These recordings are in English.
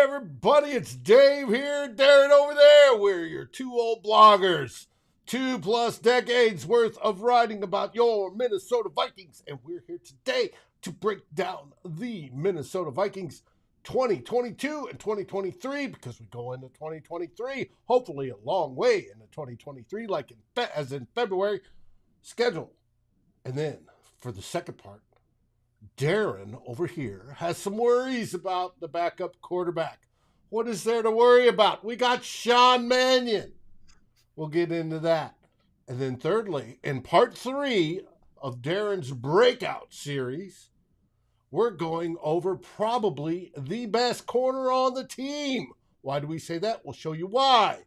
everybody, it's Dave here, Darren over there. We're your two old bloggers. 2+ decades worth of writing about your Minnesota Vikings. And we're here today to break down the Minnesota Vikings 2022 and 2023 because we go into 2023, hopefully a long way into 2023, like as in February schedule. And then for the second part, Darren over here has some worries about the backup quarterback. What is there to worry about? We got Sean Mannion. We'll get into that. And then thirdly, in part 3 of Darren's Breakout series, we're going over probably the best corner on the team. Why do we say that? We'll show you why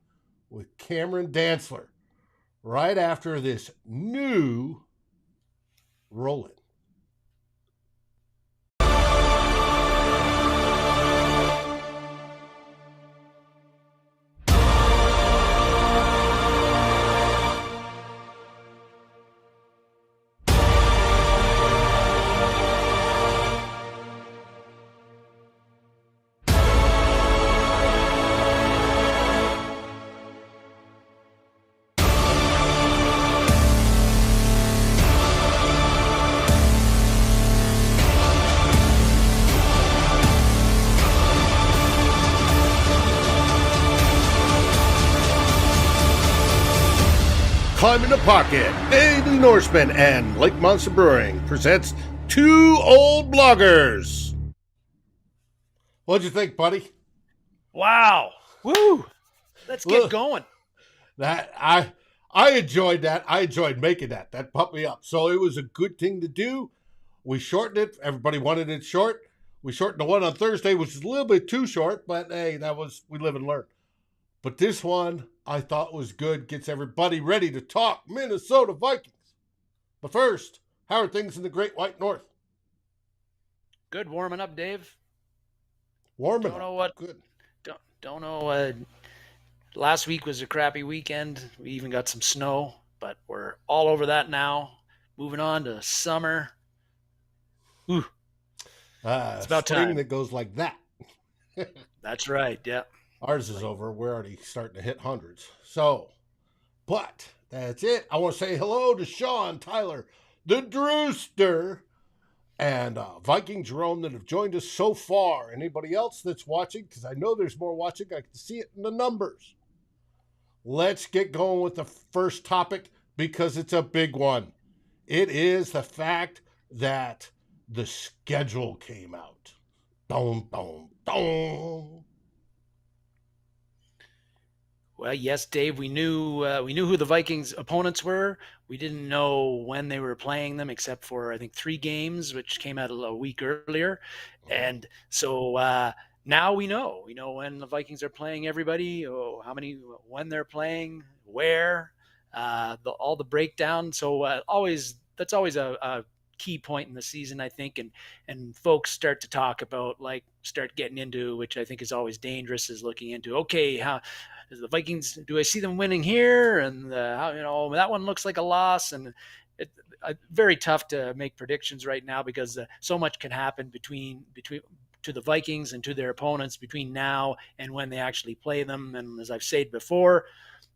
with Cameron Dantzler right after this new roll-in. Climb in the Pocket, Dave the Norseman, and Lake Monster Brewing presents Two Old Bloggers. What'd you think, buddy? Wow. Woo. Let's get going. That I enjoyed that. I enjoyed making that. That pumped me up. So it was a good thing to do. We shortened it. Everybody wanted it short. We shortened the one on Thursday, which is a little bit too short, but hey, we live and learn. But this one I thought was good, gets everybody ready to talk Minnesota Vikings. But first, how are things in the Great White North? Good, warming up, Dave. Warming don't know up. what, Good. Don't know. Last week was a crappy weekend. We even got some snow, but we're all over that now. Moving on to summer. Ooh. It's about time that goes like that. That's right. Yeah. Ours is over. We're already starting to hit hundreds. So, but that's it. I want to say hello to Sean, Tyler, the Drewster, and Viking Jerome that have joined us so far. Anybody else that's watching? Because I know there's more watching. I can see it in the numbers. Let's get going with the first topic because it's a big one. It is the fact that the schedule came out. Boom, boom, boom. Well, yes, Dave, we knew who the Vikings opponents were. We didn't know when they were playing them, except for, I think, 3 games, which came out a week earlier. And so now we know. We know when the Vikings are playing everybody, when they're playing, where, all the breakdown. So that's always a key point in the season, I think, and folks start getting into, which I think is always dangerous, is looking into, okay, how is the Vikings, do I see them winning here? And that one looks like a loss, and it's very tough to make predictions right now because so much can happen between to the Vikings and to their opponents between now and when they actually play them. And as I've said before,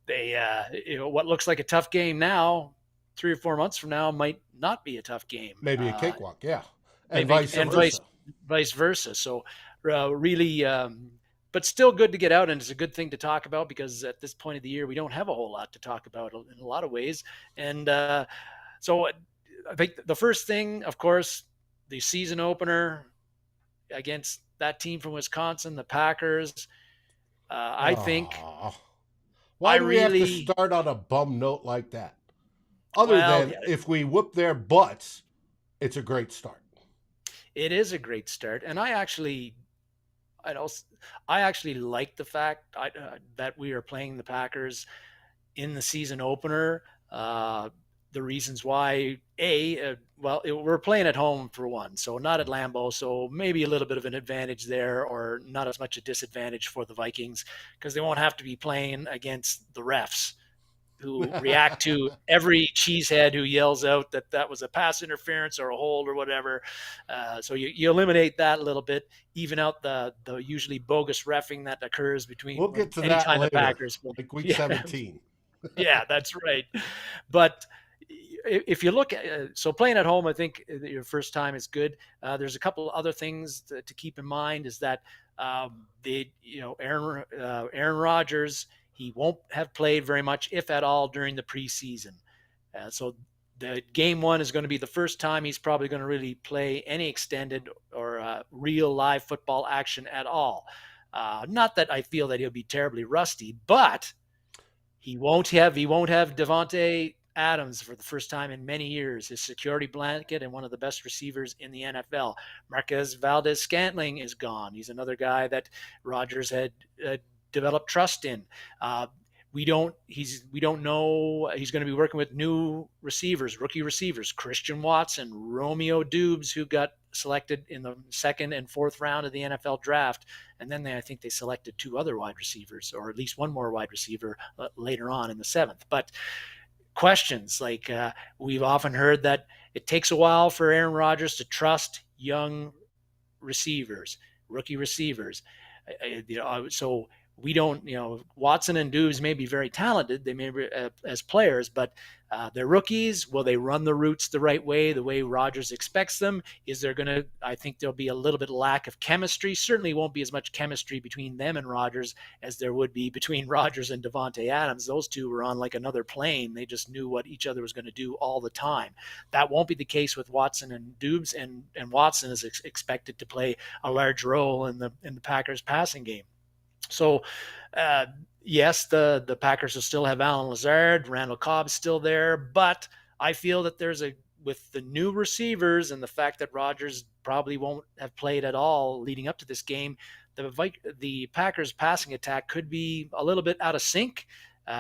what looks like a tough game now, 3 or 4 months from now, might not be a tough game. Maybe a cakewalk, yeah. And vice versa. So really, but still good to get out, and it's a good thing to talk about because at this point of the year, we don't have a whole lot to talk about in a lot of ways. And so I think the first thing, of course, the season opener against that team from Wisconsin, the Packers, I think. Why do we have to start on a bum note like that? If we whoop their butts, it's a great start. It is a great start, and I actually like the fact that we are playing the Packers in the season opener. The reasons why, we're playing at home for one, so not at Lambeau, so maybe a little bit of an advantage there, or not as much a disadvantage for the Vikings because they won't have to be playing against the refs who react to every cheesehead who yells out that that was a pass interference or a hold or whatever. So you eliminate that a little bit, even out the usually bogus reffing that occurs between We'll get to that anytime the later, Packers play. like week Yeah, 17. yeah, that's right. But if you look at so playing at home, I think your first time is good. There's a couple other things to keep in mind is that Aaron Rodgers, he won't have played very much, if at all, during the preseason. So the game one is going to be the first time he's probably going to really play any extended or real live football action at all. Not that I feel that he'll be terribly rusty, but he won't have Davante Adams for the first time in many years, his security blanket and one of the best receivers in the NFL. Marquez Valdez-Scantling is gone. He's another guy that Rodgers had developed trust in. We don't know. He's going to be working with new receivers, rookie receivers, Christian Watson, Romeo Dubes, who got selected in the second and fourth round of the NFL draft. And then I think they selected two other wide receivers, or at least one more wide receiver later on in the seventh. But questions like we've often heard that it takes a while for Aaron Rodgers to trust young receivers, rookie receivers. So we don't, Watson and Dubes may be very talented. They may be as players, but they're rookies. Will they run the routes the right way, the way Rodgers expects them? I think there'll be a little bit of lack of chemistry. Certainly won't be as much chemistry between them and Rodgers as there would be between Rodgers and Davante Adams. Those two were on like another plane. They just knew what each other was going to do all the time. That won't be the case with Watson and Dubes, and Watson is expected to play a large role in the Packers passing game. So, yes, the Packers will still have Alan Lazard, Randall Cobb's still there, but I feel that with the new receivers and the fact that Rodgers probably won't have played at all leading up to this game, the Packers passing attack could be a little bit out of sync.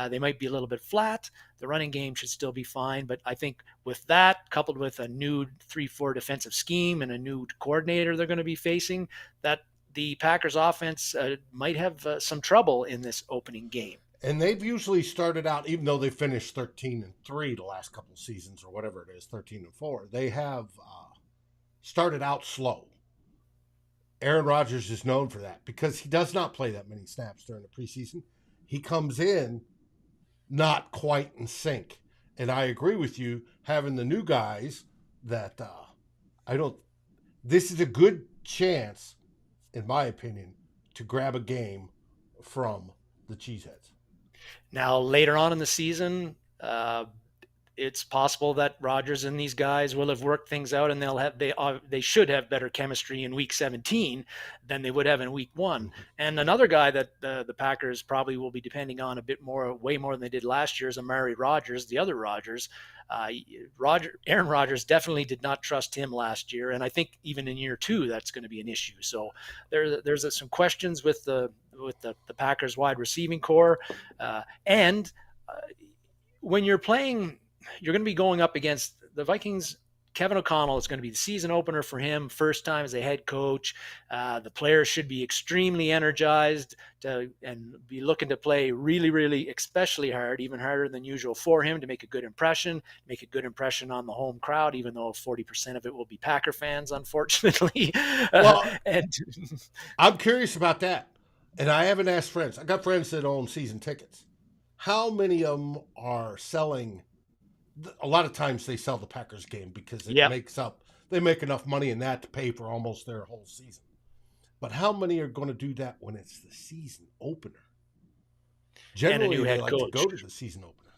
They might be a little bit flat. The running game should still be fine, but I think with that, coupled with a new 3-4 defensive scheme and a new coordinator they're going to be facing, that the Packers offense might have some trouble in this opening game. And they've usually started out, even though they finished 13-3 the last couple of seasons or whatever it is, 13-4, they have started out slow. Aaron Rodgers is known for that because he does not play that many snaps during the preseason. He comes in not quite in sync. And I agree with you, having the new guys that this is a good chance, in my opinion, to grab a game from the Cheeseheads. Now, later on in the season, it's possible that Rodgers and these guys will have worked things out, and they should have better chemistry in Week 17 than they would have in Week 1. Mm-hmm. And another guy that the Packers probably will be depending on a bit more, way more than they did last year, is Amari Rodgers, the other Rodgers. Aaron Rodgers definitely did not trust him last year, and I think even in year 2 that's going to be an issue. So there's some questions with the Packers wide receiving core, and when you're playing, you're going to be going up against the Vikings. Kevin O'Connell is going to be the season opener for him, first time as a head coach. The players should be extremely energized and be looking to play really, really, especially hard, even harder than usual for him to make a good impression on the home crowd, even though 40% of it will be Packer fans, unfortunately. Well, I'm curious about that. And I haven't asked friends. I got friends that own season tickets. How many of them are selling? A lot of times they sell the Packers game because they make enough money in that to pay for almost their whole season. But how many are going to do that when it's the season opener? Generally, they like to go to the season opener.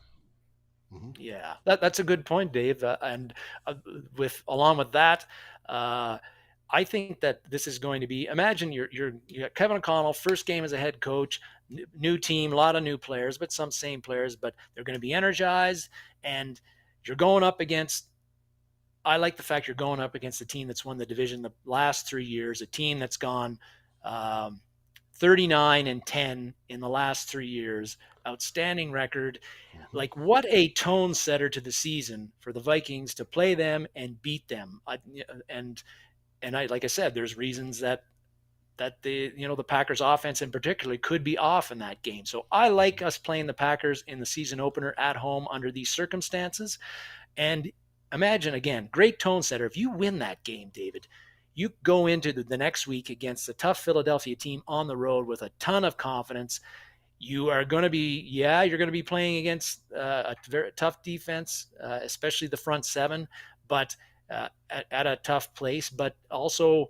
Mm-hmm. Yeah, that's a good point, Dave. Along with that, I think that this is going to be. Imagine you got Kevin O'Connell, first game as a head coach, new team, a lot of new players, but some same players, but they're going to be energized, and you're going up against. I like the fact you're going up against a team that's won the division the last 3 years, a team that's gone 39-10 in the last 3 years, outstanding record. Mm-hmm. Like, what a tone setter to the season for the Vikings to play them and beat them. And like I said, there's reasons that that the Packers offense in particular could be off in that game. So I like us playing the Packers in the season opener at home under these circumstances. And imagine, again, great tone setter. If you win that game, David, you go into the next week against a tough Philadelphia team on the road with a ton of confidence. You are going to be, you're going to be playing against a very tough defense, especially the front seven, but at a tough place. But also,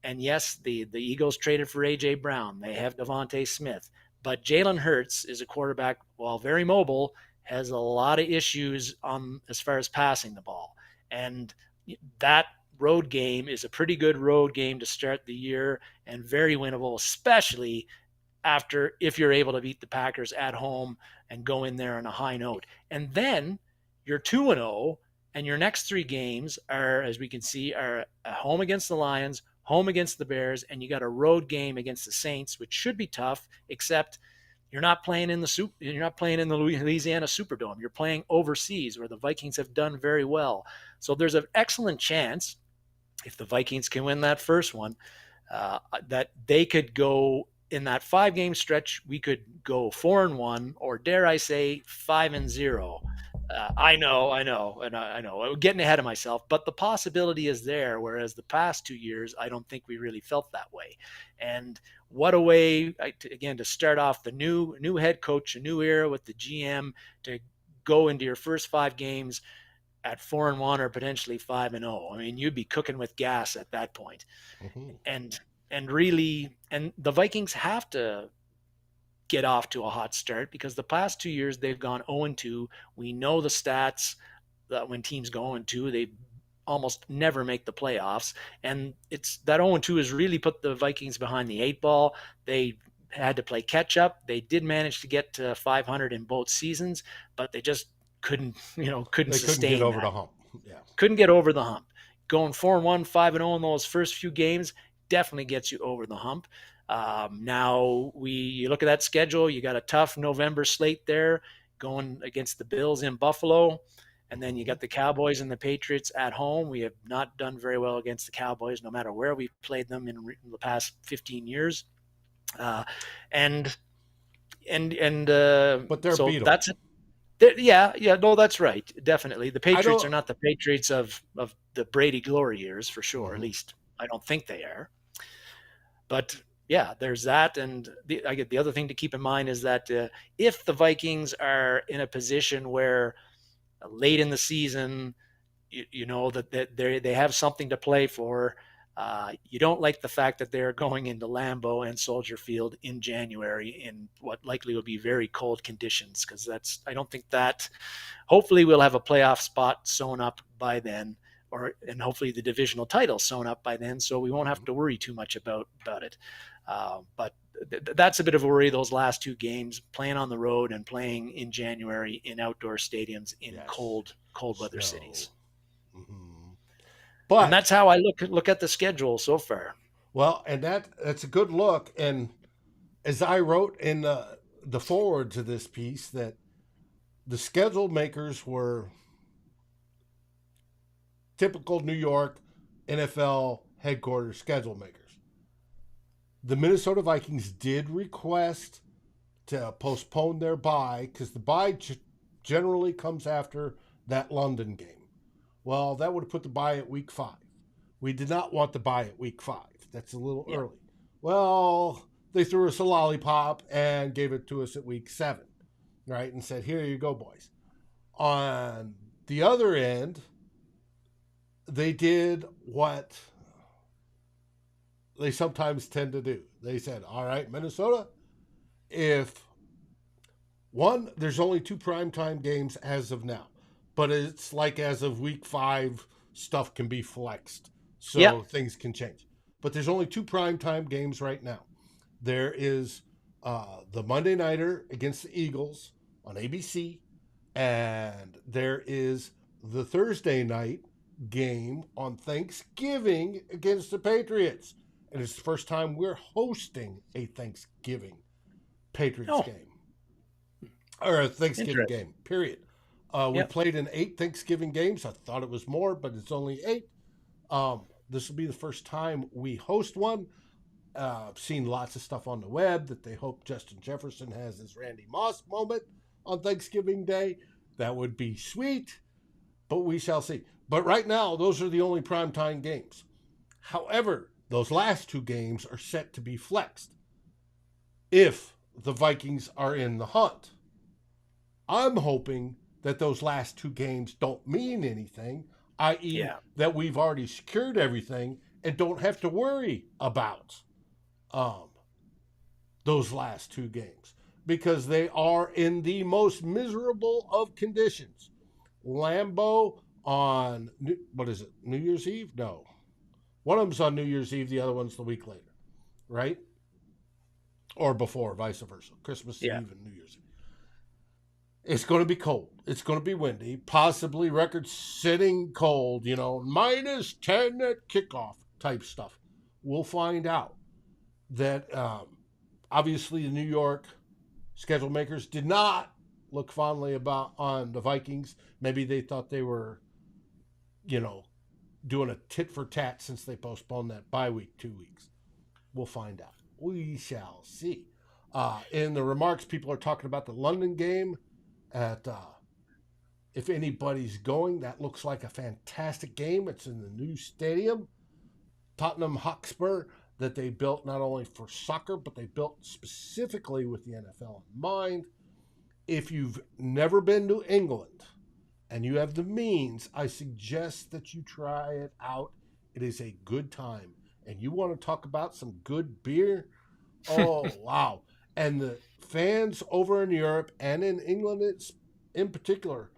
and yes, the Eagles traded for A.J. Brown. They have Devontae Smith. But Jalen Hurts is a quarterback, while very mobile, has a lot of issues on as far as passing the ball. And that road game is a pretty good road game to start the year and very winnable, especially if you're able to beat the Packers at home and go in there on a high note. And then you're 2-0, and your next three games are, as we can see, are at home against the Lions, home against the Bears, and you got a road game against the Saints, which should be tough, except you're not playing in the Louisiana Superdome. You're playing overseas, where the Vikings have done very well. So there's an excellent chance, if the Vikings can win that first one, that they could go in that 5-game stretch. We could go 4-1, or dare I say 5-0. I know. I'm getting ahead of myself, but the possibility is there. Whereas the past 2 years, I don't think we really felt that way. And what a way, again, to start off the new head coach, a new era with the GM, to go into your first 5 games at 4-1 or potentially 5-0. I mean, you'd be cooking with gas at that point. Mm-hmm. And really, and the Vikings have to get off to a hot start, because the past 2 years they've gone 0-2. We know the stats that when teams go 0-2, they almost never make the playoffs. And it's that 0-2 has really put the Vikings behind the 8 ball. They had to play catch up. They did manage to get to 500 in both seasons, but they just couldn't sustain get over that. the hump. Yeah. Couldn't get over the hump. Going 4-1, 5-0 in those first few games definitely gets you over the hump. Now you look at that schedule, you got a tough November slate there, going against the Bills in Buffalo. And then you got the Cowboys and the Patriots at home. We have not done very well against the Cowboys, no matter where we've played them in the past 15 years. But they're so beatable. That's it. Yeah, no, that's right. Definitely. The Patriots are not the Patriots of the Brady glory years, for sure. Mm-hmm. At least I don't think they are. But yeah, there's that. And the other thing to keep in mind is that if the Vikings are in a position where late in the season, you know that they have something to play for, you don't like the fact that they're going into Lambeau and Soldier Field in January in what likely will be very cold conditions, because I don't think that. Hopefully we'll have a playoff spot sewn up by then, and hopefully the divisional title sewn up by then, so we won't have to worry too much about it. But that's a bit of a worry, those last 2 games, playing on the road and playing in January in outdoor stadiums in cold weather cities. Mm-hmm. And that's how I look at the schedule so far. Well, and that's a good look. And as I wrote in the forward to this piece, that the schedule makers were typical New York NFL headquarters schedule makers. The Minnesota Vikings did request to postpone their bye, because the bye generally comes after that London game. Well, that would have put the bye at week 5. We did not want the bye at week 5. That's a little early. Well, they threw us a lollipop and gave it to us at week 7, right? And said, here you go, boys. On the other end, they did what they sometimes tend to do. They said, all right, Minnesota, there's only 2 primetime games as of now, but it's like as of week 5, stuff can be flexed. So things can change. But there's only 2 primetime games right now. There is the Monday Nighter against the Eagles on ABC, and there is the Thursday night game on Thanksgiving against the Patriots. And it's the first time we're hosting a Thanksgiving Patriots game. Or a Thanksgiving game, period. We played in 8 Thanksgiving games. I thought it was more, but it's only 8. This will be the first time we host one. seen lots of stuff on the web that they hope Justin Jefferson has his Randy Moss moment on Thanksgiving Day. That would be sweet, but we shall see. But right now, those are the only primetime games. However, those last two games are set to be flexed if the Vikings are in the hunt. I'm hoping that those last two games don't mean anything, i.e., that we've already secured everything and don't have to worry about those last two games because they are in the most miserable of conditions. Lambeau on, what is it, New Year's Eve? No. One of them's on New Year's Eve, the other one's the week later, right? Or before, vice versa. Christmas Eve and New Year's Eve. It's going to be cold. It's going to be windy, possibly record-setting cold, minus 10 at kickoff type stuff. We'll find out that obviously the New York schedule makers did not look fondly on the Vikings. Maybe they thought they were, doing a tit for tat since they postponed that bye week 2 weeks. We'll find out. We shall see. In the remarks, people are talking about the London game. If anybody's going, that looks like a fantastic game. It's in the new stadium, Tottenham Hotspur, that they built not only for soccer, but they built specifically with the NFL in mind. If you've never been to England and you have the means, I suggest that you try it out. It is a good time. And you want to talk about some good beer? Oh, wow. And the fans over in Europe and in England in particular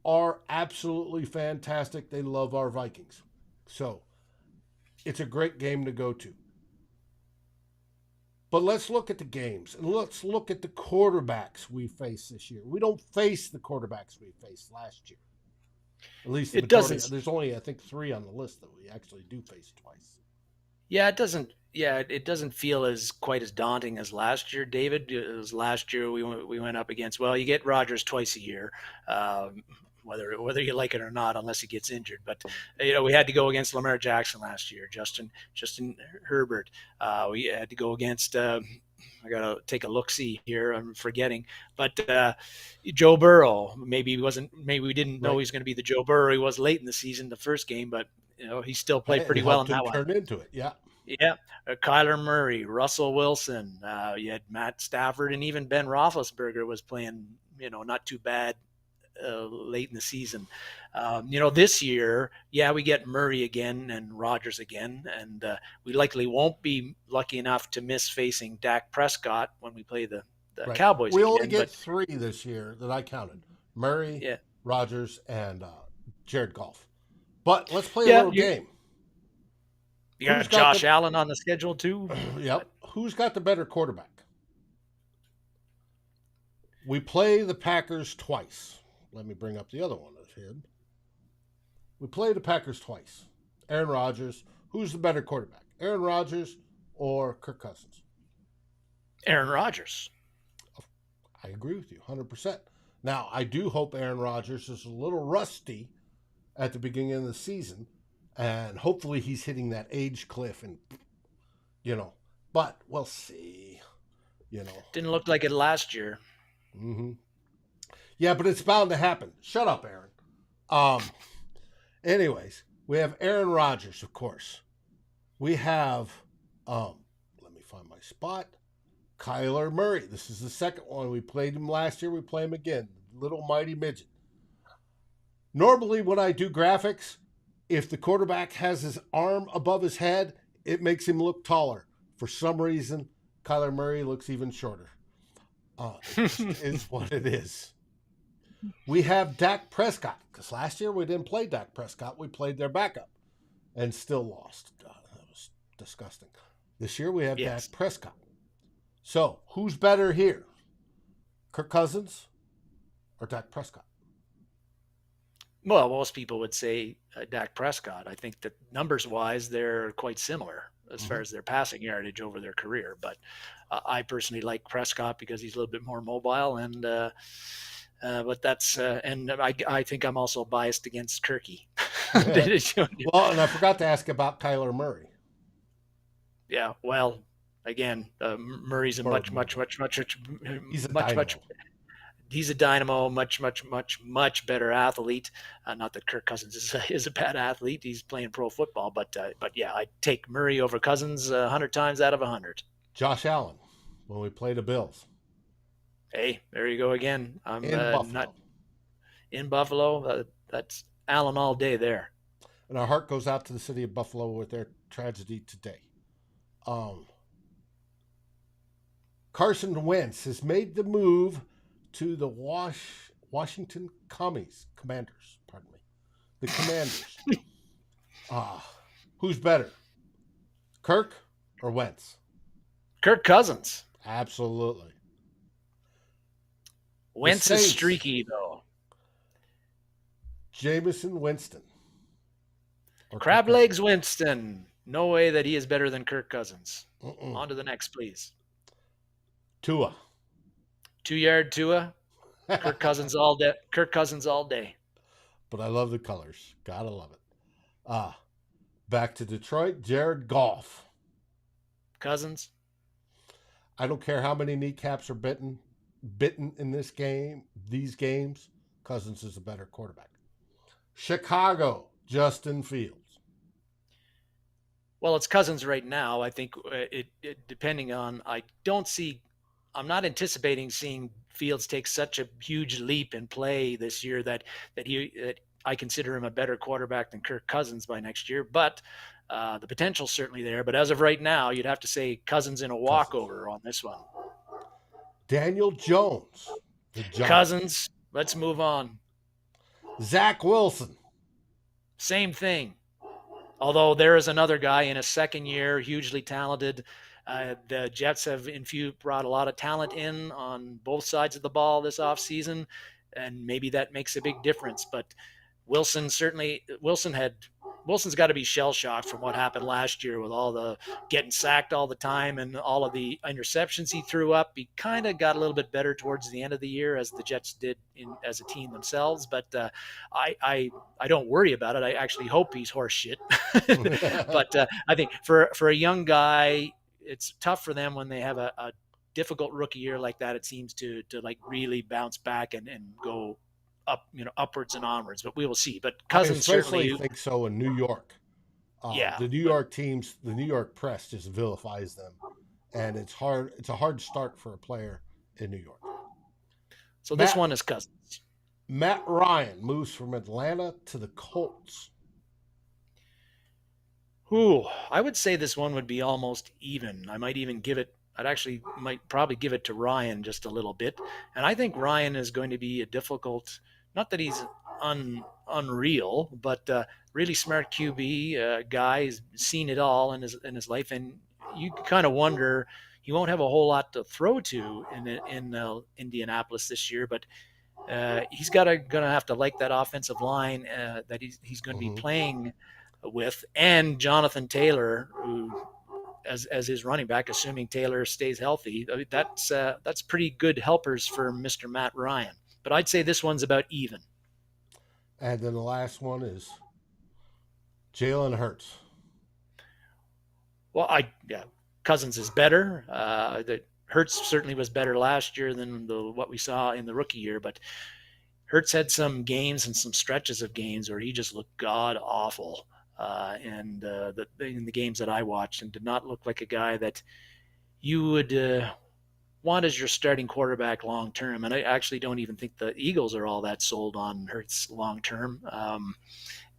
are absolutely fantastic. They love our Vikings. So it's a great game to go to. But let's look at the games and let's look at the quarterbacks we face this year. We don't face the quarterbacks we faced last year. At least the majority. There's only, I think, 3 on the list that we actually do face twice. Yeah, it doesn't. Yeah, it doesn't feel quite as daunting as last year, David. It was last year we went up against. Well, you get Rodgers twice a year, whether you like it or not, unless he gets injured. But we had to go against Lamar Jackson last year, Justin Herbert. We had to go against. I gotta take a look-see here. I'm forgetting, but Joe Burrow. Maybe we didn't know he was going to be the Joe Burrow he was late in the season, the first game, but he still played pretty well in that one. Turned into it, yeah. Yeah, Kyler Murray, Russell Wilson. You had Matt Stafford, and even Ben Roethlisberger was playing, not too bad late in the season. This year, we get Murray again and Rodgers again, and we likely won't be lucky enough to miss facing Dak Prescott when we play the Cowboys. We only get 3 this year that I counted: Murray, Rodgers, and Jared Goff. But let's play a little game. You got Josh Allen on the schedule too? Yep. Who's got the better quarterback? We play the Packers twice. Let me bring up the other one of him. We play the Packers twice. Aaron Rodgers. Who's the better quarterback? Aaron Rodgers or Kirk Cousins? Aaron Rodgers. I agree with you 100%. Now, I do hope Aaron Rodgers is a little rusty at the beginning of the season. And hopefully he's hitting that age cliff and, but we'll see, Didn't look like it last year. Mm-hmm. Yeah, but it's bound to happen. Shut up, Aaron. Anyways, we have Aaron Rodgers, of course. We have, let me find my spot, Kyler Murray. This is the second one. We played him last year. We play him again. Little mighty midget. Normally when I do graphics, if the quarterback has his arm above his head, it makes him look taller. For some reason, Kyler Murray looks even shorter. It is what it is. We have Dak Prescott, because last year we didn't play Dak Prescott. We played their backup and still lost. God, that was disgusting. This year we have Dak Prescott. So, who's better here? Kirk Cousins or Dak Prescott? Well, most people would say Dak Prescott. I think that numbers-wise, they're quite similar as far as their passing yardage over their career. But I personally like Prescott because he's a little bit more mobile, and but that's and I think I'm also biased against Kirky. Well, and I forgot to ask about Kyler Murray. Yeah, well, again, Murray's a much, Bird much, movie. much, much, much, He's a much, much. dynamo. He's a dynamo, much, much, much, much better athlete. Not that Kirk Cousins is a bad athlete; he's playing pro football. But yeah, I take Murray over Cousins 100 times out of 100. Josh Allen, when we play the Bills Hey, there you go again. I'm in not Buffalo. in Buffalo. That's Allen all day there. And our heart goes out to the city of Buffalo with their tragedy today. Carson Wentz has made the move to the Washington Commanders. Pardon me, the Commanders. Who's better, Kirk or Wentz? Kirk Cousins. Absolutely. Wentz is streaky though. Jameson Winston. Crab legs Winston. No way that he is better than Kirk Cousins. Mm-mm. On to the next, please. Tua. 2-yard Tua. Kirk Cousins all day. Kirk Cousins all day. But I love the colors. Gotta love it. Back to Detroit. Jared Goff. Cousins. I don't care how many kneecaps are bitten in this game, these games. Cousins is a better quarterback. Chicago. Justin Fields. Well, it's Cousins right now. I think it depending on. I'm not anticipating seeing Fields take such a huge leap in play this year that I consider him a better quarterback than Kirk Cousins by next year. But the potential's certainly there. But as of right now, you'd have to say Cousins in a walkover on this one. Daniel Jones. Cousins. Let's move on. Zach Wilson. Same thing. Although there is another guy in his second year, hugely talented. The Jets have brought a lot of talent in on both sides of the ball this offseason, and maybe that makes a big difference. But Wilson's got to be shell-shocked from what happened last year with all the getting sacked all the time and all of the interceptions he threw up. He kind of got a little bit better towards the end of the year, as the Jets did as a team themselves. But I don't worry about it. I actually hope he's horse shit. But I think for a young guy, it's tough for them when they have a difficult rookie year like that. It seems to like really bounce back and go up, upwards and onwards, but we will see. But Cousins especially certainly think so in New York. The New York teams, the New York press just vilifies them, and it's hard. It's a hard start for a player in New York. So this one is Cousins. Matt Ryan moves from Atlanta to the Colts. I would say this one would be almost even. I might even give it. Might probably give it to Ryan just a little bit, and I think Ryan is going to be a difficult. Not that he's unreal, but really smart QB guy. He's seen it all in his life, and you kind of wonder he won't have a whole lot to throw to in Indianapolis this year. But he's gonna have to like that offensive line that he's going to be playing with, and Jonathan Taylor, who as his running back, assuming Taylor stays healthy. That's pretty good helpers for Mr. Matt Ryan. But I'd say this one's about even. And then the last one is Jalen Hurts. Well, Cousins is better. Hurts certainly was better last year than what we saw in the rookie year, but Hurts had some games and some stretches of games where he just looked god awful. In the games that I watched, and did not look like a guy that you would want as your starting quarterback long term. And I actually don't even think the Eagles are all that sold on Hurts long term.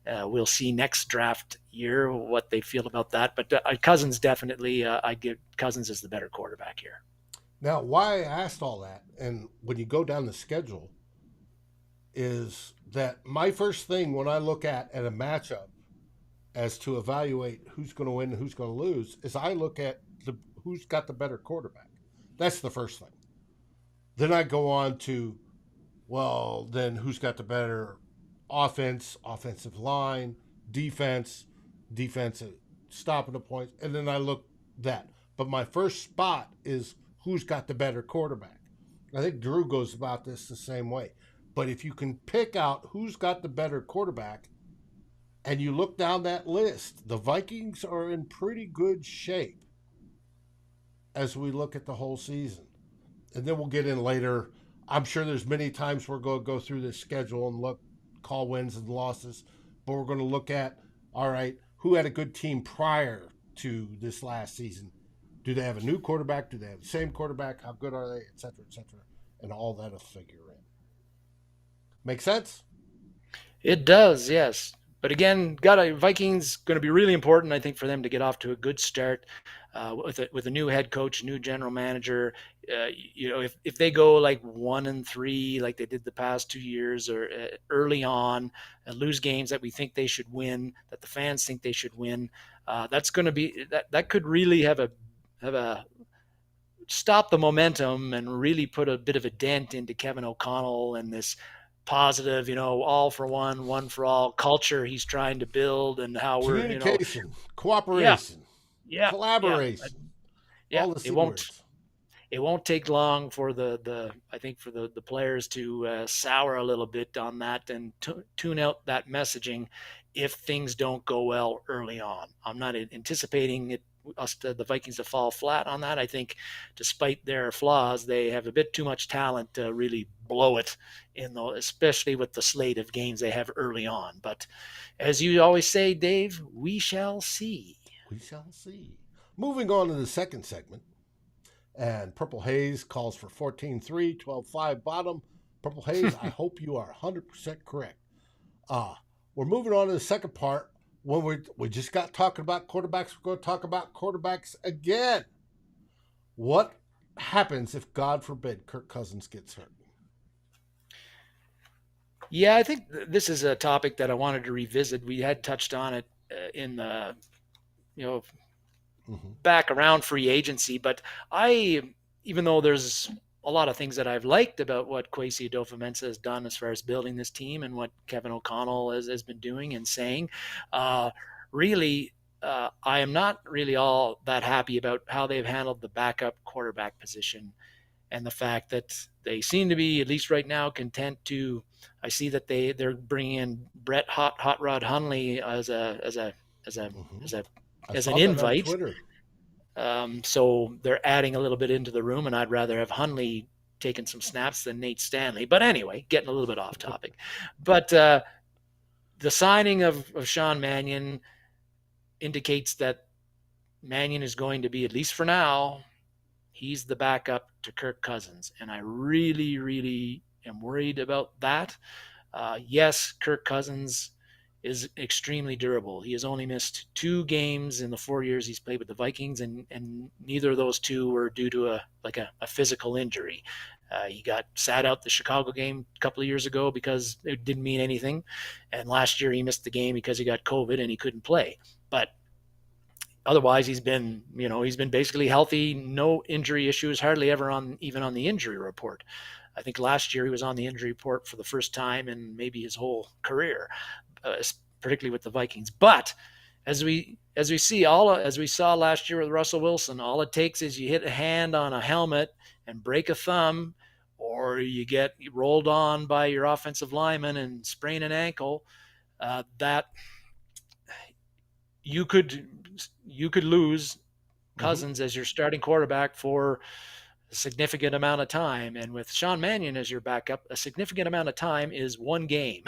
We'll see next draft year what they feel about that. But Cousins definitely, I give Cousins as the better quarterback here. Now, why I asked all that, and when you go down the schedule, is that my first thing when I look at a matchup as to evaluate who's going to win and who's going to lose is I look at who's got the better quarterback. That's the first thing. Then I go on to, well, then who's got the better offense, offensive line, defensive stopping the points, and then I look that. But my first spot is who's got the better quarterback. I think Drew goes about this the same way. But if you can pick out who's got the better quarterback, and you look down that list, the Vikings are in pretty good shape. as we look at the whole season. And then we'll get in later. I'm sure there's many times we're going to go through this schedule and look, call wins and losses, but we're going to look at, all right, who had a good team prior to this last season? Do they have a new quarterback? Do they have the same quarterback? How good are they? Et cetera, et cetera. And all that'll figure in. Make sense? It does, yes. But again, got a Vikings going to be really important, I think, for them to get off to a good start with a new head coach, new general manager. If they go like 1-3, like they did the past 2 years, or early on, lose games that we think they should win, that the fans think they should win, that's going to be that could really have a stop the momentum and really put a bit of a dent into Kevin O'Connell and this positive, all for one for all culture he's trying to build, and how we're, Communication, yeah, cooperation, yeah, yeah, collaboration, yeah. all the It C won't words. it won't take long for the I think for the players to sour a little bit on that and tune out that messaging if things don't go well early on. I'm not anticipating the Vikings to fall flat on that. I think, despite their flaws, they have a bit too much talent to really blow it especially with the slate of games they have early on. But as you always say, Dave, we shall see. We shall see. Moving on to the second segment. And Purple Haze calls for 14-3, 12-5 bottom. Purple Haze, I hope you are 100% correct. We're moving on to the second part. When we just got talking about quarterbacks, we're going to talk about quarterbacks again. What happens if, God forbid, Kirk Cousins gets hurt? Yeah, I think this is a topic that I wanted to revisit. We had touched on it in the, back around free agency, but even though there's a lot of things that I've liked about what Kwesi Adofo-Mensah has done as far as building this team and what Kevin O'Connell has been doing and saying, really, I am not really all that happy about how they've handled the backup quarterback position, and the fact that they seem to be, at least right now, content to. I see that they're bringing in Brett Hot Rod Hundley as a as a as a Mm-hmm. as a I as saw an that on invite. Twitter. So they're adding a little bit into the room, and I'd rather have Hundley taking some snaps than Nate Stanley. But anyway, getting a little bit off topic. But the signing of Sean Mannion indicates that Mannion is going to be, at least for now, he's the backup to Kirk Cousins. And I really, really am worried about that. Yes, Kirk Cousins is extremely durable. He has only missed 2 games in the 4 years he's played with the Vikings, and neither of those 2 were due to a physical injury. He got sat out the Chicago game a couple of years ago because it didn't mean anything, and last year he missed the game because he got COVID and he couldn't play. But otherwise, he's been basically healthy, no injury issues, hardly ever even on the injury report. I think last year he was on the injury report for the first time in maybe his whole career, particularly with the Vikings. But as we saw last year with Russell Wilson, all it takes is you hit a hand on a helmet and break a thumb, or you get rolled on by your offensive lineman and sprain an ankle, that you could lose Cousins as your starting quarterback for a significant amount of time. And with Sean Mannion as your backup, a significant amount of time is 1 game.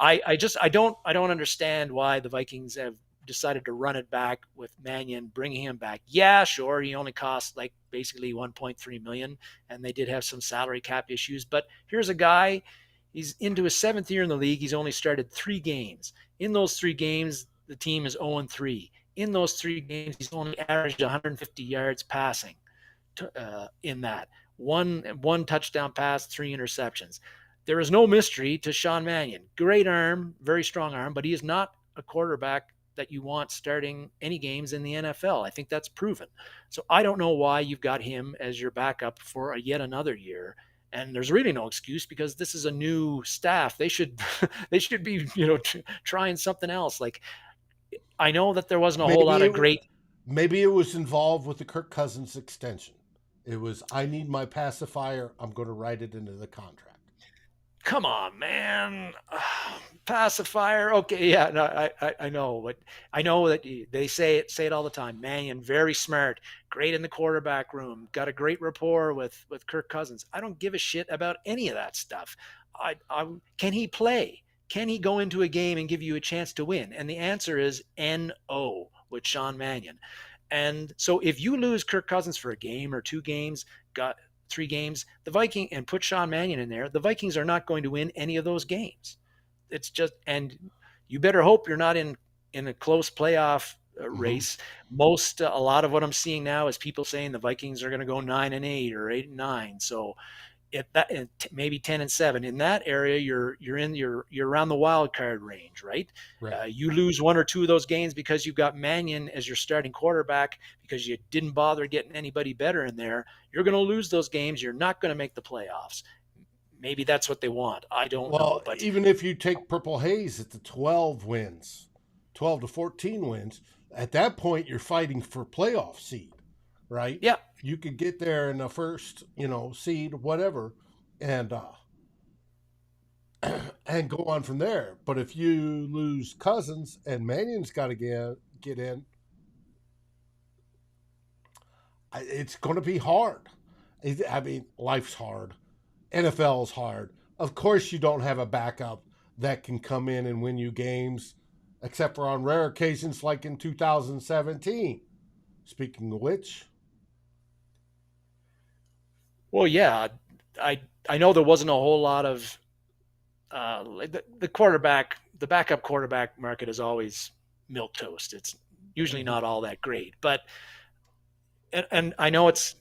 I don't understand why the Vikings have decided to run it back with Mannion, bringing him back. Yeah, sure, he only cost like basically 1.3 million, and they did have some salary cap issues. But here's a guy. He's into his 7th year in the league. He's only started 3 games. In those 3 games, the team is 0-3. In those 3 games, he's only averaged 150 yards passing in that. One touchdown pass, 3 interceptions. There is no mystery to Sean Mannion. Great arm, very strong arm, but he is not a quarterback that you want starting any games in the NFL. I think that's proven. So I don't know why you've got him as your backup for yet another year. And there's really no excuse, because this is a new staff. They should be, trying something else. Like, I know that there wasn't a whole lot of great. Maybe it was involved with the Kirk Cousins extension. It was, I need my pacifier. I'm going to write it into the contract. come on, man. Pacifier. Okay, yeah, no, I know, but I know that they say it all the time. Mannion, very smart, great in the quarterback room, got a great rapport with Kirk Cousins. I don't give a shit about any of that stuff. I can he play? Can he go into a game and give you a chance to win? And the answer is no with Sean Mannion. And so if you lose Kirk Cousins for a game or two games, got 3 games, the Viking and put Sean Mannion in there, the Vikings are not going to win any of those games. It's just, and you better hope you're not in a close playoff Mm-hmm. race. A lot of what I'm seeing now is people saying the Vikings are going to go 9-8 or 8-9. So maybe 10-7 in that area, you're around the wild card range, right? Right. You lose one or two of those games because you've got Mannion as your starting quarterback because you didn't bother getting anybody better in there. You're going to lose those games. You're not going to make the playoffs. Maybe that's what they want. I don't know, Well, but even if you take Purple Haze at the 12 wins, 12 to 14 wins, at that point you're fighting for playoff seed, right? yeah. You could get there in the first, seed, whatever, and and go on from there. But if you lose Cousins and Mannion's got to get in, it's going to be hard. I mean, life's hard. NFL's hard. Of course, you don't have a backup that can come in and win you games, except for on rare occasions like in 2017. Speaking of which, Well, yeah, I I know there wasn't a whole lot of the backup quarterback market is always milk toast. It's usually mhm, not all that great, but and I know it's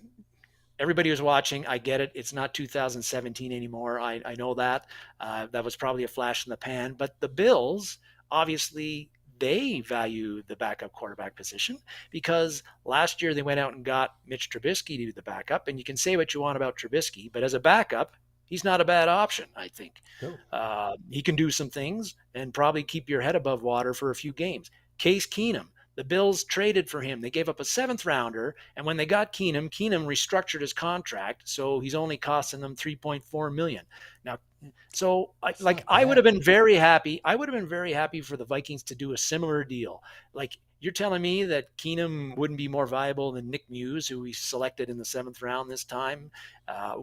everybody was watching. I get it. It's not 2017 anymore. I know that. That was probably a flash in the pan. But the Bills, obviously, they value the backup quarterback position because last year they went out and got Mitch Trubisky to be the backup. And you can say what you want about Trubisky, but as a backup, he's not a bad option, I think. no, He can do some things and probably keep your head above water for a few games. Case Keenum, the Bills traded for him. They gave up a 7th rounder, and when they got Keenum restructured his contract, so he's only costing them 3.4 million. Now, so it's not I would have bad. been very happy. I would have been very happy for the Vikings to do a similar deal. Like you're telling me that Keenum wouldn't be more viable than Nick Muse, who we selected in the 7th round this time.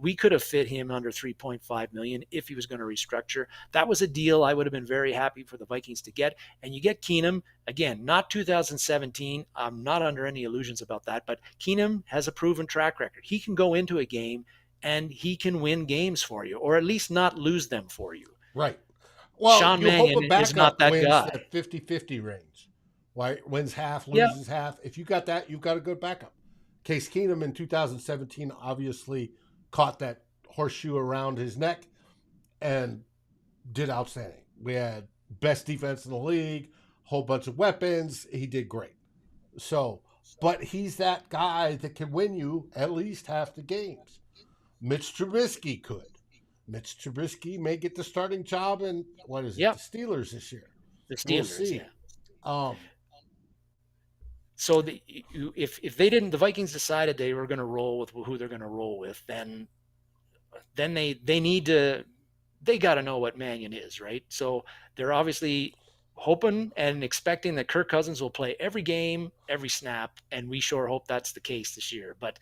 We could have fit him under 3.5 million if he was going to restructure. That was a deal I would have been very happy for the Vikings to get. And you get Keenum again, not 2017. I'm not under any illusions about that, but Keenum has a proven track record. He can go into a game and he can win games for you, or at least not lose them for you. Right. Well, Sean you hope a Mannion is not backup that wins guy. that 50-50 range. Right? Wins half, Yeah, loses half. If you got that, you've got a good backup. Case Keenum in 2017 obviously caught that horseshoe around his neck and did outstanding. We had best defense in the league, whole bunch of weapons. He did great. So, but he's that guy that can win you at least half the games. Mitch Trubisky could. Mitch Trubisky may get the starting job in what is it, yeah, the Steelers this year. the We'll Steelers. Yeah. see. Um, So if they didn't, the Vikings decided they were going to roll with who they're going to roll with, then they need to they got to know what Mannion is, right? So they're obviously hoping and expecting that Kirk Cousins will play every game, every snap, and we sure hope that's the case this year. But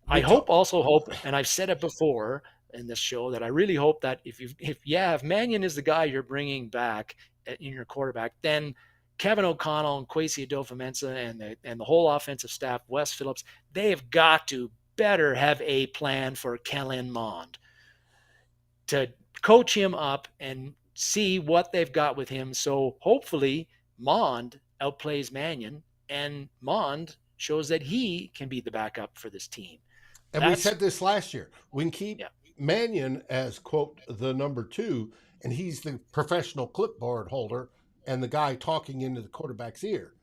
I the to- also hope, and I've said it before in this show that I really hope that if Mannion is the guy you're bringing back in your quarterback, then Kevin O'Connell and Kwesi Adofo-Mensah and the whole offensive staff, Wes Phillips, they have got to better have a plan for Kellen Mond to coach him up and see what they've got with him. So hopefully Mond outplays Mannion and Mond shows that he can be the backup for this team. and we That's said this last year. We can keep yeah, Mannion as quote the number two, and he's the professional clipboard holder and the guy talking into the quarterback's ear.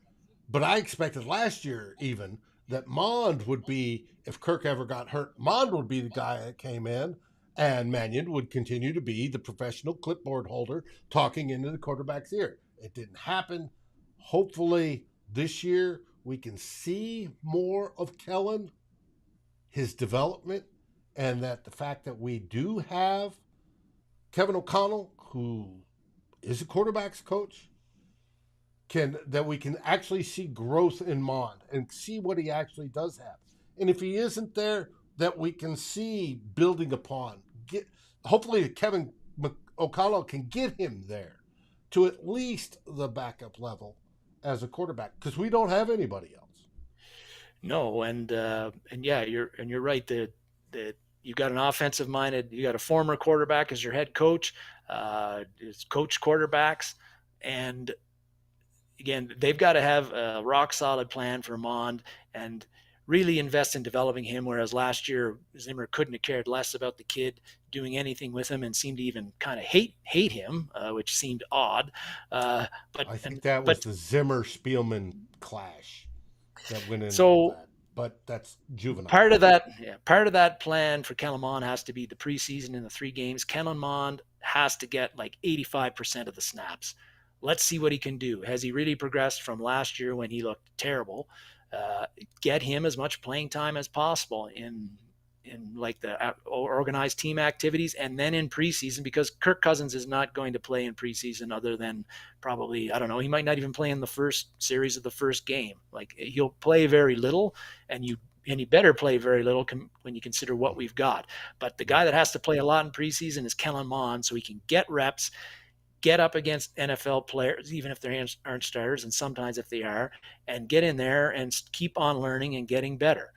But I expected last year even that Mond would be, if Kirk ever got hurt, Mond would be the guy that came in, and Mannion would continue to be the professional clipboard holder talking into the quarterback's ear. It didn't happen. Hopefully this year we can see more of Kellen, his development, and that the fact that we do have Kevin O'Connell, who is a quarterback's coach, that we can actually see growth in Mond and see what he actually does have. And if he isn't there, that we can see building upon. Hopefully Kevin O'Connell can get him there to at least the backup level as a quarterback, because we don't have anybody else. No, and yeah, you're right that you've got an offensive minded, you got a former quarterback as your head coach, is coach quarterbacks, and again, they've got to have a rock solid plan for Mond and really invest in developing him. Whereas last year, Zimmer couldn't have cared less about the kid doing anything with him and seemed to even kind of hate him, which seemed odd. I think that was the Zimmer Spielman clash that went into all that. But that's juvenile. Part of that plan for Kellen Mond has to be the preseason in the 3 games. Kellen Mond has to get like 85% of the snaps. Let's see what he can do. Has he really progressed from last year when he looked terrible? Get him as much playing time as possible in like the organized team activities, and then in preseason, because Kirk Cousins is not going to play in preseason other than probably, I don't know, he might not even play in the first series of the first game. Like, he'll play very little, and he better play very little when you consider what we've got. But the guy that has to play a lot in preseason is Kellen Mond, so he can get reps, get up against NFL players, even if they aren't starters, and sometimes if they are, and get in there and keep on learning and getting better.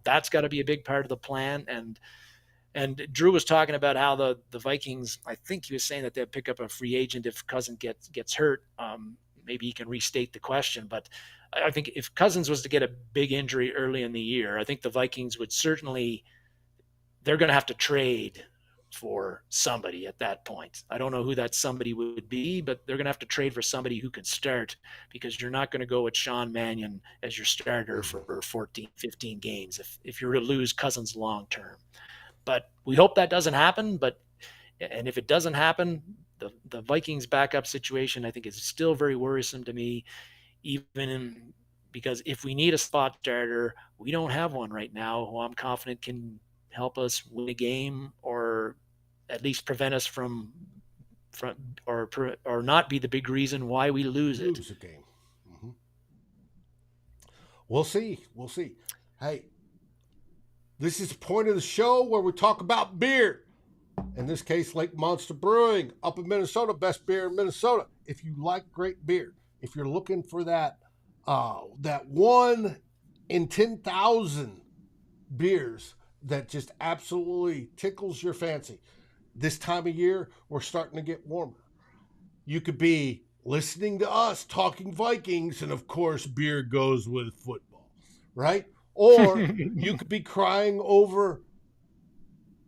That's got to be a big part of the plan. And Drew was talking about how the Vikings, I think he was saying that they'll pick up a free agent if Cousins gets hurt. Maybe he can restate the question, but I think if Cousins was to get a big injury early in the year, I think the Vikings would certainly, they're going to have to trade for somebody at that point. I don't know who that somebody would be, but they're going to have to trade for somebody who can start, because you're not going to go with Sean Mannion as your starter for 14, 15 games if you're going to lose Cousins long term. But we hope that doesn't happen. And if it doesn't happen, the Vikings backup situation, I think, is still very worrisome to me, because if we need a spot starter, we don't have one right now who I'm confident can help us win a game, or at least prevent us from or not be the big reason why we lose a game. Mm-hmm. We'll see. Hey, this is the point of the show where we talk about beer. In this case, Lake Monster Brewing up in Minnesota, best beer in Minnesota. If you like great beer, if you're looking for that 1 in 10,000 beers that just absolutely tickles your fancy. This time of year, we're starting to get warmer. You could be listening to us talking Vikings, and of course, beer goes with football, right? Or you could be crying over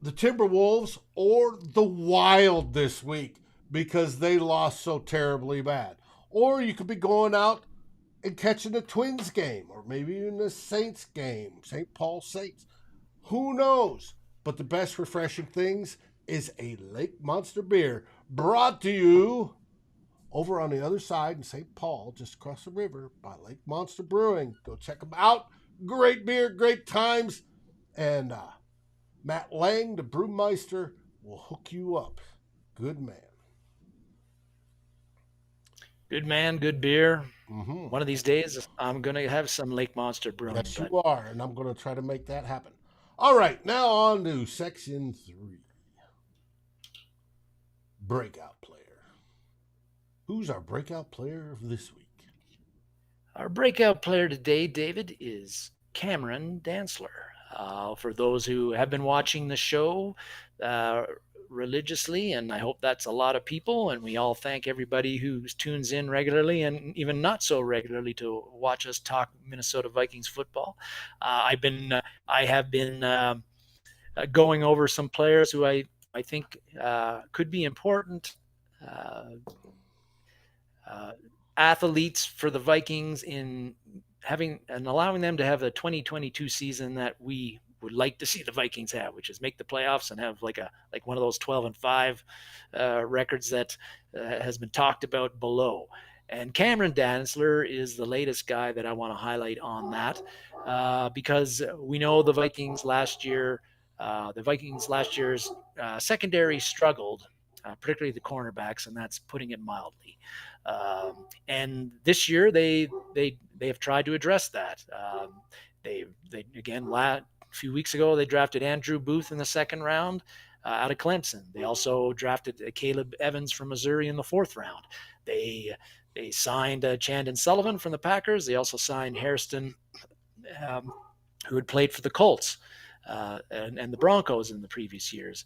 the Timberwolves or the Wild this week because they lost so terribly bad. Or you could be going out and catching a Twins game, or maybe even a Saints game, St. Paul Saints. Who knows? But the best refreshing things is a Lake Monster beer, brought to you over on the other side in St. Paul, just across the river by Lake Monster Brewing. Go check them out. Great beer, great times. And Matt Lang, the brewmeister, will hook you up. Good man. Good man, good beer. Mm-hmm. One of these days, I'm going to have some Lake Monster Brewing. Yes, you are, and I'm going to try to make that happen. All right, now on to Section 3. Breakout player. Who's our breakout player of this week? Our breakout player today, David, is Cameron Dantzler. For those who have been watching the show religiously, and I hope that's a lot of people, and we all thank everybody who tunes in regularly and even not so regularly to watch us talk Minnesota Vikings football. I have been going over some players who I think could be important athletes for the Vikings in having and allowing them to have the 2022 season that we would like to see the Vikings have, which is make the playoffs and have like one of those 12-5 records that has been talked about below. And Cameron Dantzler is the latest guy that I want to highlight on that because we know the Vikings last year's secondary struggled particularly the cornerbacks, and that's putting it mildly. And this year they have tried to address that. They again a few weeks ago they drafted Andrew Booth in the second round out of Clemson. They also drafted Caleb Evans from Missouri in the fourth round. They signed Chandon Sullivan from the Packers. They also signed Hairston, um, who had played for the Colts and the Broncos in the previous years,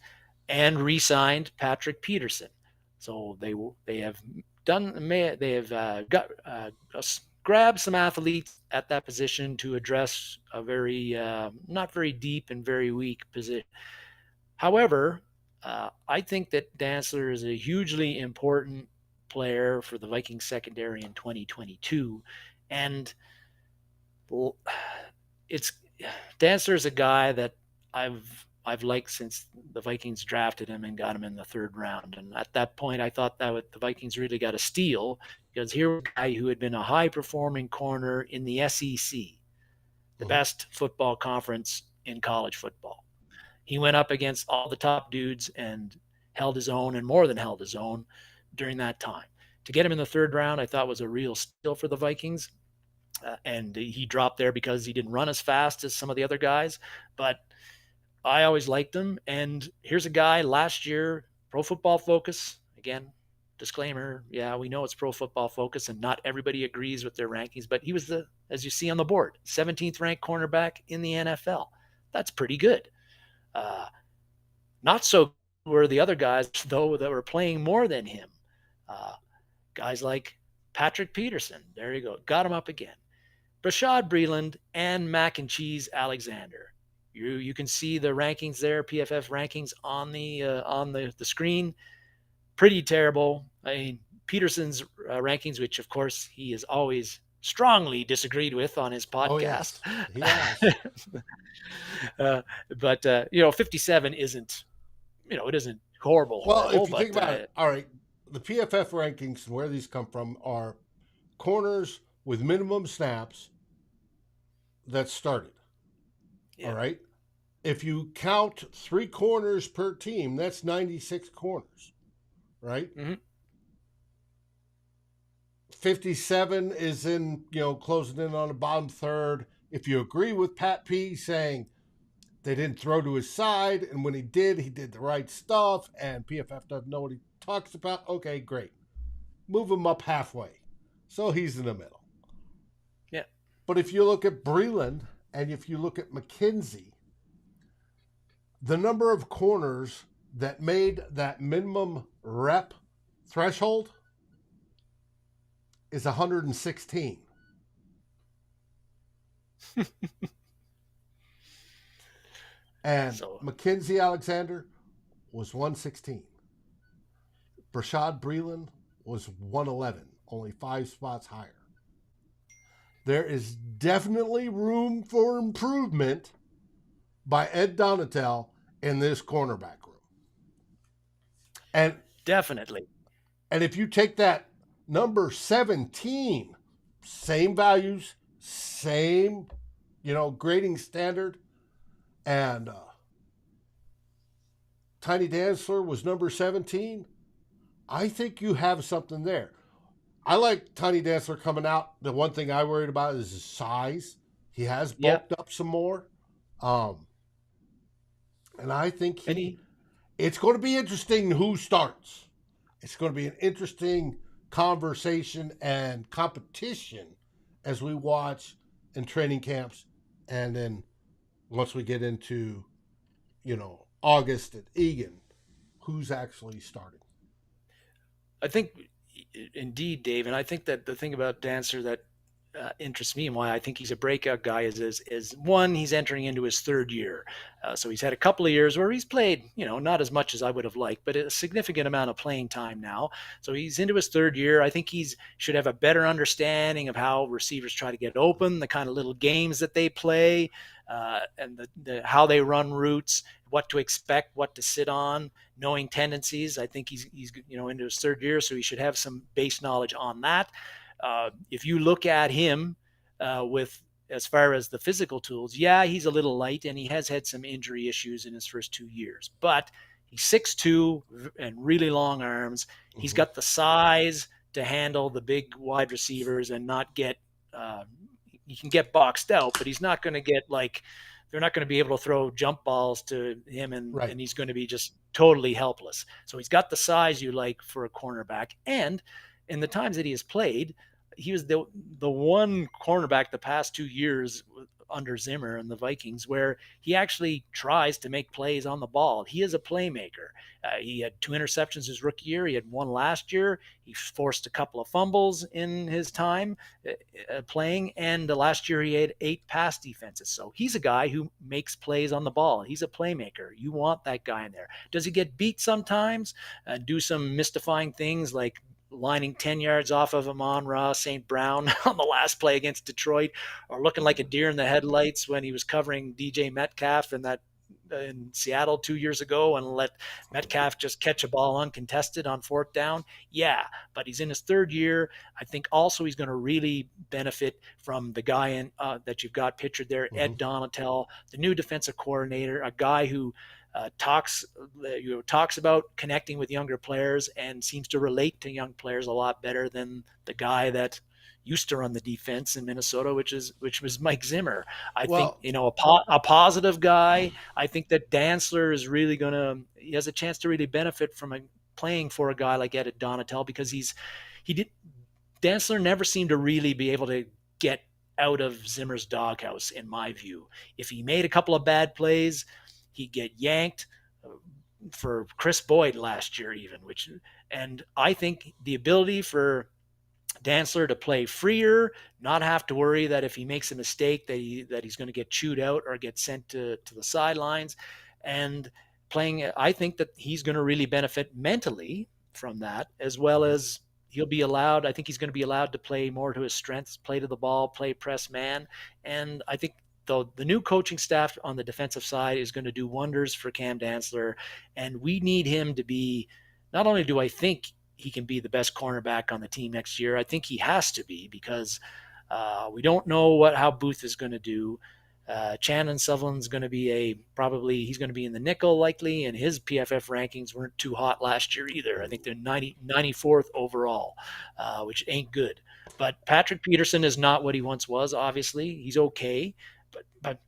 and re-signed Patrick Peterson. So they have grabbed some athletes at that position to address a very not very deep and very weak position. However, I think that Dantzler is a hugely important player for the Vikings secondary in 2022, and it's Dantzler is a guy that I've liked since the Vikings drafted him and got him in the third round. And at that point, I thought that the Vikings really got a steal, because here was a guy who had been a high-performing corner in the SEC, the best football conference in college football. He went up against all the top dudes and held his own, and more than held his own during that time. To get him in the third round, I thought was a real steal for the Vikings. And he dropped there because he didn't run as fast as some of the other guys. But I always liked him. And here's a guy last year, Pro Football Focus, again, disclaimer, yeah, we know it's Pro Football Focus and not everybody agrees with their rankings, but he was as you see on the board, 17th ranked cornerback in the NFL. That's pretty good. Not so were the other guys, though, that were playing more than him. Guys like Patrick Peterson, there you go, got him up again. Bashaud Breeland and Mac and Cheese Alexander. You can see the rankings there, PFF rankings on the screen. Pretty terrible. I mean, Peterson's rankings, which of course he has always strongly disagreed with on his podcast. Oh, yes. But 57 isn't, it isn't horrible. Well, horrible, if you think about it, all right, the PFF rankings and where these come from are corners with minimum snaps that started. Yeah. All right. If you count 3 corners per team, that's 96 corners, right? Mm-hmm. 57 is in, closing in on the bottom third. If you agree with Pat P saying they didn't throw to his side, and when he did the right stuff, and PFF doesn't know what he talks about, okay, great. Move him up halfway. So he's in the middle. Yeah. But if you look at Breeland and if you look at McKenzie, the number of corners that made that minimum rep threshold is 116. And Mackenzie Alexander was 116. Bashaud Breeland was 111, only 5 spots higher. There is definitely room for improvement by Ed Donatel in this cornerback room. And definitely. And if you take that number 17, same values, same, grading standard, and Tiny Dantzler was number 17, I think you have something there. I like Tiny Dantzler coming out. The one thing I worried about is his size. He has bulked up some more. And I think it's going to be interesting who starts. It's going to be an interesting conversation and competition as we watch in training camps. And then once we get into, August at Egan, who's actually starting. I think, indeed, Dave, and I think that the thing about Dantzler that interests me and why I think he's a breakout guy is one, he's entering into his third year. So he's had a couple of years where he's played, not as much as I would have liked, but a significant amount of playing time now. So he's into his third year. I think he's should have a better understanding of how receivers try to get open, the kind of little games that they play, and the how they run routes, what to expect, what to sit on, knowing tendencies. I think he's into his third year, so he should have some base knowledge on that. If you look at him with as far as the physical tools, he's a little light and he has had some injury issues in his first 2 years, but He's 6'2" and really long arms. He's Mm-hmm. got the size to handle the big wide receivers and not get he can get boxed out, but he's not going to get like they're not going to be able to throw jump balls to him, Right. and he's going to be just totally helpless. So he's got the size you like for a cornerback, and in the times that he has played, he was the one cornerback the past 2 years under Zimmer and the Vikings where he actually tries to make plays on the ball. He is a playmaker. He had 2 interceptions his rookie year. He had 1 last year. He forced a couple of fumbles in his time playing, and last year he had 8 pass defenses. So he's a guy who makes plays on the ball. He's a playmaker. You want that guy in there. Does he get beat sometimes? Do some mystifying things like lining 10 yards off of Amon-Ra St. Brown on the last play against Detroit, or looking like a deer in the headlights when he was covering DJ Metcalf in Seattle 2 years ago and let Metcalf just catch a ball uncontested on 4th down. Yeah, but he's in his 3rd year. I think also he's going to really benefit from the guy that you've got pictured there, Mm-hmm. Ed Donatel, the new defensive coordinator, a guy who talks about connecting with younger players and seems to relate to young players a lot better than the guy that used to run the defense in Minnesota, which was Mike Zimmer. I think Well, a positive guy. I think that Dantzler is really he has a chance to really benefit from playing for a guy like Ed Donatel because he did Dantzler never seemed to really be able to get out of Zimmer's doghouse, in my view. If he made a couple of bad plays, he'd get yanked for Chris Boyd last year, and I think the ability for Dantzler to play freer, not have to worry that if he makes a mistake that he's going to get chewed out or get sent to the sidelines, and I think that he's going to really benefit mentally from that, as well as I think he's going to be allowed to play more to his strengths, play to the ball, play press man. And I think the new coaching staff on the defensive side is going to do wonders for Cam Dantzler. And we need him to be, not only do I think he can be the best cornerback on the team next year, I think he has to be, because we don't know how Booth is going to do. Chandon Sutherland's going to be he's going to be in the nickel likely, and his PFF rankings weren't too hot last year either. I think they're 94th overall, which ain't good. But Patrick Peterson is not what he once was, obviously. He's okay. But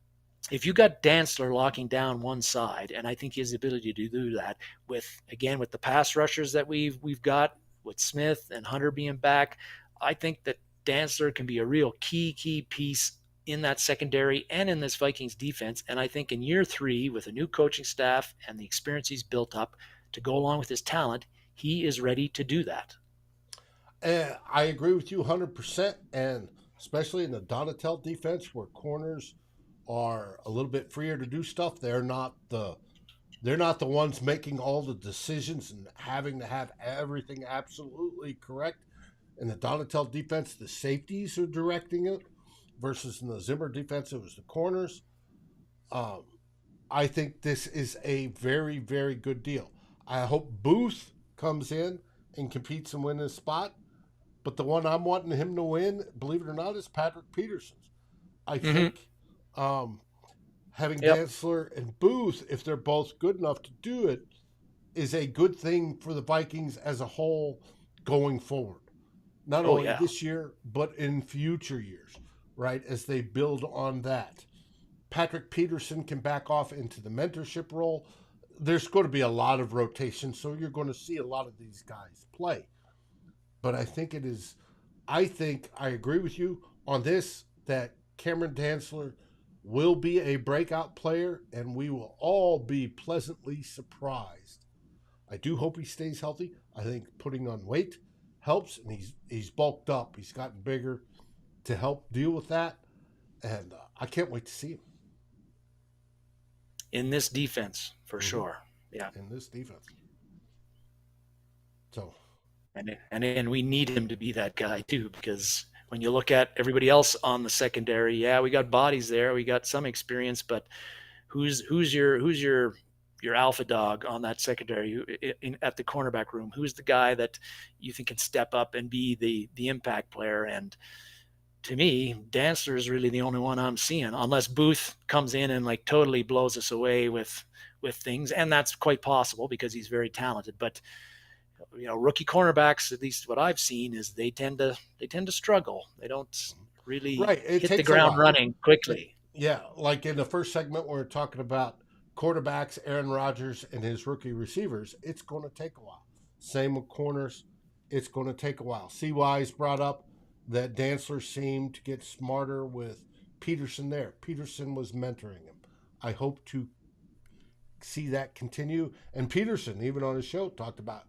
if you got Dantzler locking down one side, and I think his ability to do that with the pass rushers that we've got with Smith and Hunter being back, I think that Dantzler can be a real key piece in that secondary and in this Vikings defense. And I think in year 3, with a new coaching staff and the experience he's built up to go along with his talent, he is ready to do that. I agree with you 100%, and especially in the Donatel defense where corners are a little bit freer to do stuff. They're not the ones making all the decisions and having to have everything absolutely correct. In the Donatel defense, the safeties are directing it, versus in the Zimmer defense, it was the corners. I think this is a very, very good deal. I hope Booth comes in and competes and wins his spot. But the one I'm wanting him to win, believe it or not, is Patrick Peterson's. I think having Dantzler and Booth, if they're both good enough to do it, is a good thing for the Vikings as a whole going forward. Not only this year, but in future years, right, as they build on that. Patrick Peterson can back off into the mentorship role. There's going to be a lot of rotation, so you're going to see a lot of these guys play. But I think I agree with you on this, that Cameron Dantzler will be a breakout player, and we will all be pleasantly surprised. I do hope he stays healthy. I think putting on weight helps, and he's bulked up. He's gotten bigger to help deal with that, and I can't wait to see him in this defense for sure. Yeah, in this defense. So, and we need him to be that guy too, because when you look at everybody else on the secondary, we got bodies there, we got some experience, but who's your alpha dog on that secondary at the cornerback room? Who's the guy that you think can step up and be the impact player? And to me, Dantzler is really the only one I'm seeing, unless Booth comes in and like totally blows us away with with things, and that's quite possible because he's very talented. But rookie cornerbacks, at least what I've seen, is they tend to struggle. They don't really hit the ground running quickly. Yeah, like in the first segment, we're talking about quarterbacks, Aaron Rodgers and his rookie receivers. It's going to take a while. Same with corners. It's going to take a while. CY's brought up that Dantzler seemed to get smarter with Peterson there. Peterson was mentoring him. I hope to see that continue. And Peterson, even on his show, talked about,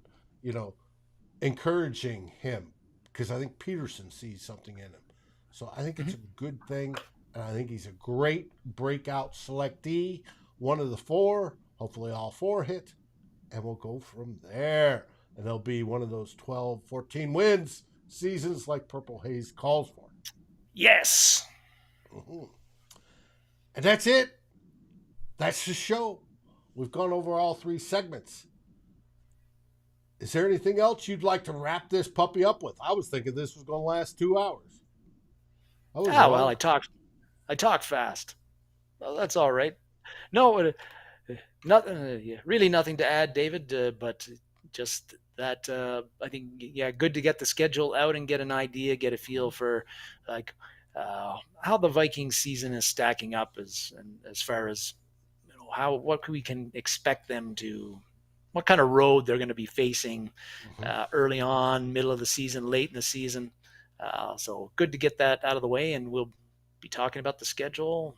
encouraging him, because I think Peterson sees something in him. So I think it's a good thing. And I think he's a great breakout selectee. One of the four, hopefully all four hit, and we'll go from there. And there'll be one of those 12, 14 wins seasons like Purple Haze calls for. Yes. Mm-hmm. And that's it. That's the show. We've gone over all three segments. Is there anything else you'd like to wrap this puppy up with? I was thinking this was going to last 2 hours. Well, I talk fast. Well, that's all right. No, nothing. Really, nothing to add, David. But just that I think, good to get the schedule out and get an idea, get a feel for how the Vikings season is stacking up as far as what we can expect them to. What kind of road they're going to be facing early on, middle of the season, late in the season. So good to get that out of the way, and we'll be talking about the schedule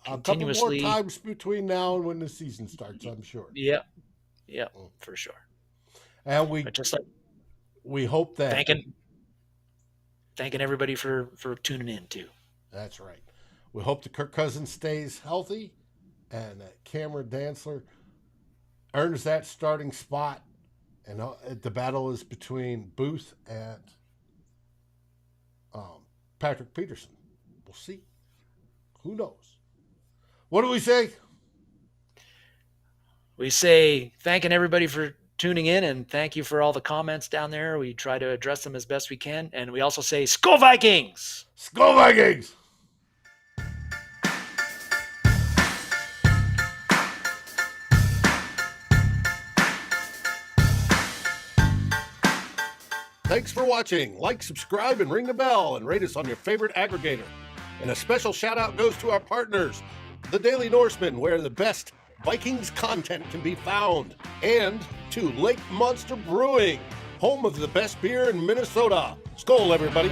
continuously. A couple more times between now and when the season starts, I'm sure. Yeah, for sure. And we hope that thanking everybody for tuning in too. That's right. We hope that Kirk Cousins stays healthy, and that Cameron Dantzler earns that starting spot. And the battle is between Booth and Patrick Peterson. We'll see. Who knows? What do we say? We say thanking everybody for tuning in, and thank you for all the comments down there. We try to address them as best we can. And we also say, Skol Vikings! Skol Vikings! Thanks for watching. Like, subscribe, and ring the bell, and rate us on your favorite aggregator. And a special shout out goes to our partners, The Daily Norseman, where the best Vikings content can be found, and to Lake Monster Brewing, home of the best beer in Minnesota. Skol, everybody.